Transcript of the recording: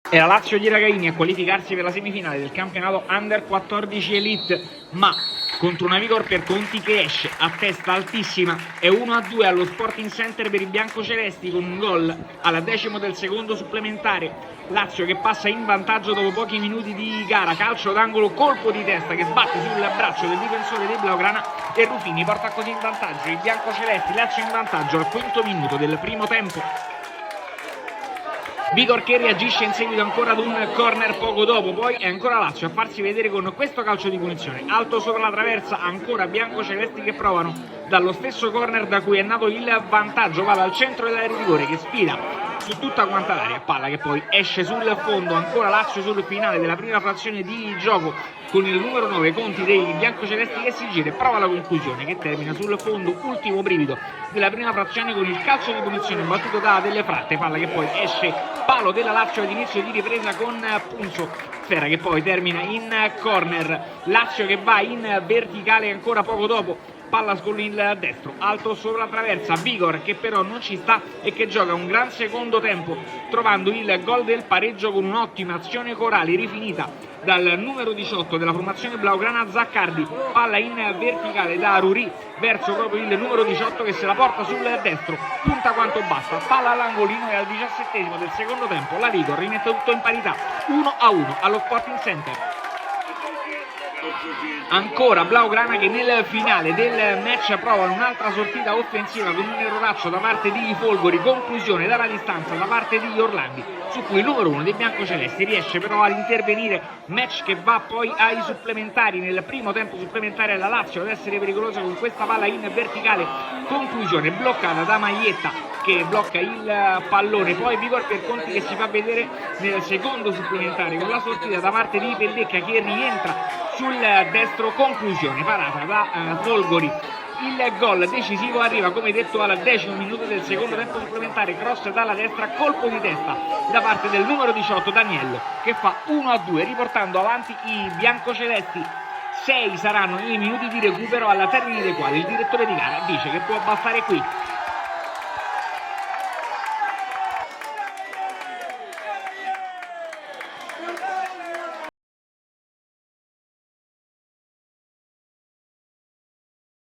E la Lazio di Ragaini a qualificarsi per la semifinale del campionato Under 14 Elite, ma contro una Vigor per Conti che esce a testa altissima e 1-2 allo Sporting Center per i biancocelesti con un gol al 10° del secondo supplementare. Lazio che passa in vantaggio dopo pochi minuti di gara, calcio d'angolo, colpo di testa che sbatte sul braccio del difensore dei Blaugrana e Ruffini porta così in vantaggio i biancocelesti. Lazio in vantaggio al 5° minuto del primo tempo. Vigor che reagisce in seguito ancora ad un corner poco dopo, poi è ancora Lazio a farsi vedere con questo calcio di punizione, alto sopra la traversa, ancora biancocelesti che provano dallo stesso corner da cui è nato il vantaggio, palla al centro dell'area di rigore che sfida su tutta quanta l'area, palla che poi esce sul fondo, ancora Lazio sul finale della prima frazione di gioco con il numero 9 Conti dei biancocelesti che si gira e prova la conclusione che termina sul fondo, ultimo brivido della prima frazione con il calcio di punizione battuto da Delle Fratte, palla che poi esce palo della Lazio ad inizio di ripresa con Punzo, sfera che poi termina in corner, Lazio che va in verticale ancora poco dopo, palla con il destro, alto sopra la traversa, Vigor che però non ci sta e che gioca un gran secondo tempo trovando il gol del pareggio con un'ottima azione Corali rifinita dal numero 18 della formazione blaugrana Zaccardi, palla in verticale da Ruri verso proprio il numero 18 che se la porta sul destro, punta quanto basta, palla all'angolino e al 17° del secondo tempo la Vigor rimette tutto in parità 1-1 allo Sporting Center. Ancora Blaugrana che nel finale del match prova un'altra sortita offensiva con un erroraccio da parte di Folgori, conclusione dalla distanza da parte di Orlandi, su cui il numero 1 dei biancocelesti riesce però ad intervenire, match che va poi ai supplementari, nel primo tempo supplementare la Lazio ad essere pericolosa con questa palla in verticale, conclusione bloccata da Maglietta che blocca il pallone, poi Vigor per Conti che si fa vedere nel secondo supplementare con la sortita da parte di Pellecca che rientra sul destro, conclusione parata da Folgori. Il gol decisivo arriva come detto al 10° minuto del secondo tempo supplementare, cross dalla destra, colpo di testa da parte del numero 18 Daniello che fa 1-2 riportando avanti i biancocelesti. 6 saranno i minuti di recupero alla termine dei quali il direttore di gara dice che può bastare qui